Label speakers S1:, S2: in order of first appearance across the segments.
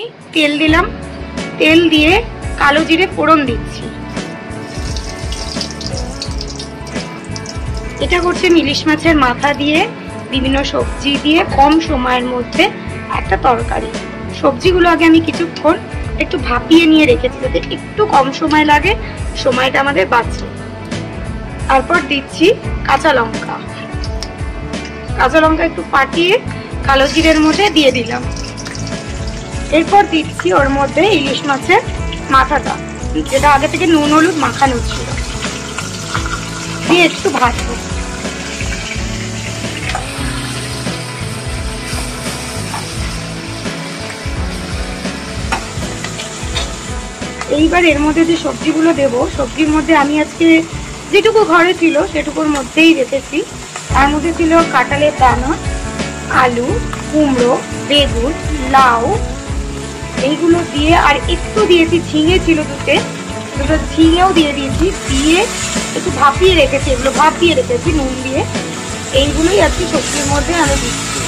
S1: আমি তেল দিলাম, তেল দিয়ে কালো জিরে ফোড়ন দিচ্ছি। এটা করছে ইলিশ মাছের মাথা দিয়ে বিভিন্ন সবজি দিয়ে কম সময়ের মধ্যে একটা তরকারি। সবজিগুলো আগে আমি কিছুক্ষণ একটু ভাপিয়ে নিয়ে রেখেছি যাতে একটু কম সময় লাগে, সময়টা আমাদের বাঁচে। তারপর দিচ্ছি কাঁচা লঙ্কা। কাঁচা লঙ্কা একটু ফাটিয়ে কালো জিরের মধ্যে দিয়ে দিলাম। এরপর দিচ্ছি ওর মধ্যে ইলিশ মাছের মাথাটা, যেটা আগে থেকে নুন হলুদ মাখানো ছিল, দিয়ে একটু ভাজবো। এইবার এর মধ্যে যে সবজিগুলো দেবো, সবজির মধ্যে আমি আজকে যেটুকু ঘরে ছিল সেটুকুর মধ্যেই রেখেছি। তার মধ্যে ছিল কাঁঠালের দানা, আলু, কুমড়ো, বেগুন, লাউ, এইগুলো দিয়ে আর একটু দিয়েছি ঝিঙে ছিল দুটো ঝিঙেও দিয়ে দিয়েছি, দিয়ে একটু ভাপিয়ে রেখেছি, এগুলো ভাপিয়ে রেখেছি নুন দিয়ে। এইগুলোই আজকে সবজির মধ্যে আমি দিচ্ছি।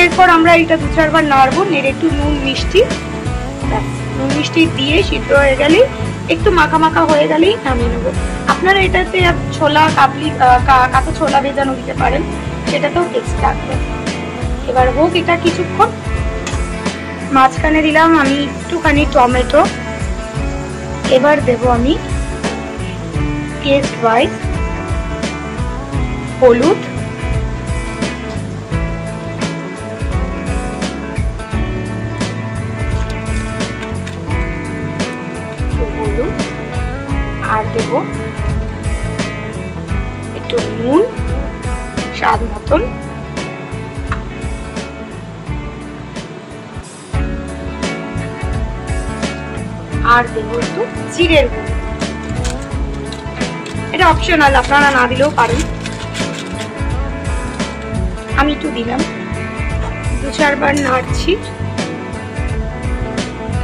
S1: এরপর আমরা এটা 2-4 বার নাড়বো, নেড়ে একটু নুন মিষ্টি দিয়ে সিদ্ধ হয়ে গেলে, একটু মাখা মাখা হয়ে গেলেই নামিয়ে নেবো। আপনারা এটাতে ছোলা কাবলি কাঁচা ছোলা ভেজানো দিতে পারেন, সেটাতেও টেস্ট লাগবে। এবার হোক এটা কিছুক্ষণ। মাঝখানে দিলাম আমি একটুখানি টমেটো। এবার দেব আমি টেস্ট ওয়াইজ হলুদ, আর দেব একটু নুন স্বাদ মতন, আর দেব একটু জিরের গুঁড়ো। এটা অপশনাল, আপনারা না দিলেও পারেন। আমি একটু দিলাম, 2-4 বার নাড়ছি।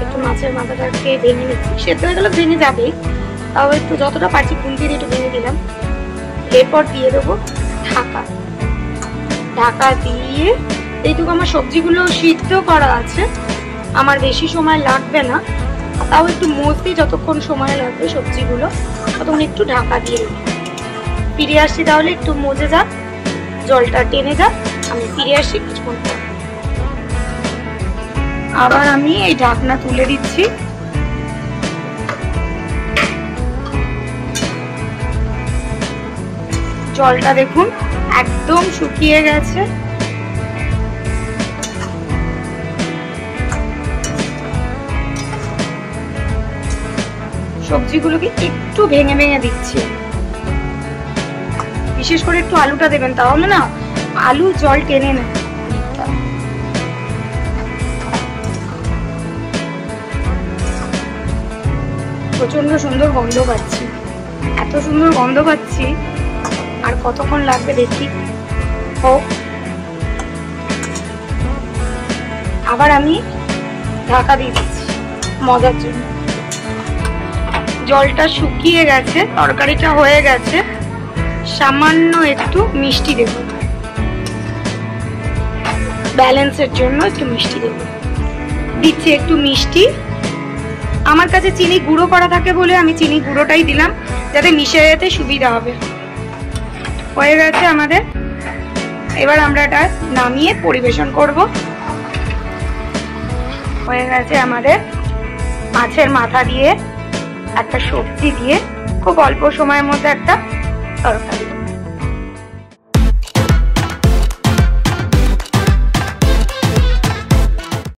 S1: একটু মাছের মাথাটাকে ভেঙে নিচ্ছি, সেদ্ধ হয়ে গেলে ভেঙে যাবে, তাও একটু যতটা পারছি খুন্তি দিয়ে একটু ভেঙে দিলাম। এরপর দিয়ে দেবো ঢাকা দিয়ে এইটুকু আমার সবজিগুলো সিদ্ধ করা আছে, আমার বেশি সময় লাগবে না, তাও একটু মজতে যতক্ষণ সময় লাগবে সবজিগুলো ততক্ষণ একটু ঢাকা দিয়ে ফিরে আসছি। তাহলে একটু মজে যাক, জলটা টেনে যাক, আমি ফিরে আসি কিছুক্ষণ পর। আবার আমি এই ঢাকনা তুলে দিচ্ছি। জলটা দেখুন একদম শুকিয়ে গেছে। সবজিগুলোকে একটু ভেঙে ভেঙে দিচ্ছি, বিশেষ করে একটু আলুটা দেবেন, তাহলে না আলু জল টেনে নেয়। প্রচন্ড সুন্দর গন্ধ পাচ্ছি, এত সুন্দর গন্ধ পাচ্ছি। আর কতক্ষণ লাগবে দেখি হোক। আবার আমি ঢাকা দিয়ে দিচ্ছি মজার জন্য। জলটা শুকিয়ে গেছে, তরকারিটা হয়ে গেছে। সামান্য একটু মিষ্টি দেব, ব্যালেন্সের জন্য একটু মিষ্টি দেব। দিচ্ছি একটু মিষ্টি। আমার কাছে চিনি গুঁড়ো করা থাকে বলে আমি চিনি গুঁড়োটাই দিলাম, যাতে মিশে যেতে সুবিধা হবে। হয়ে গেছে আমাদের। এবার আমরা এটা নামিয়ে পরিবেশন করব। হয়ে গেছে আমাদের মাছের মাথা দিয়ে একটা সবজি দিয়ে খুব অল্প সময়ের মধ্যে একটা তরকারি।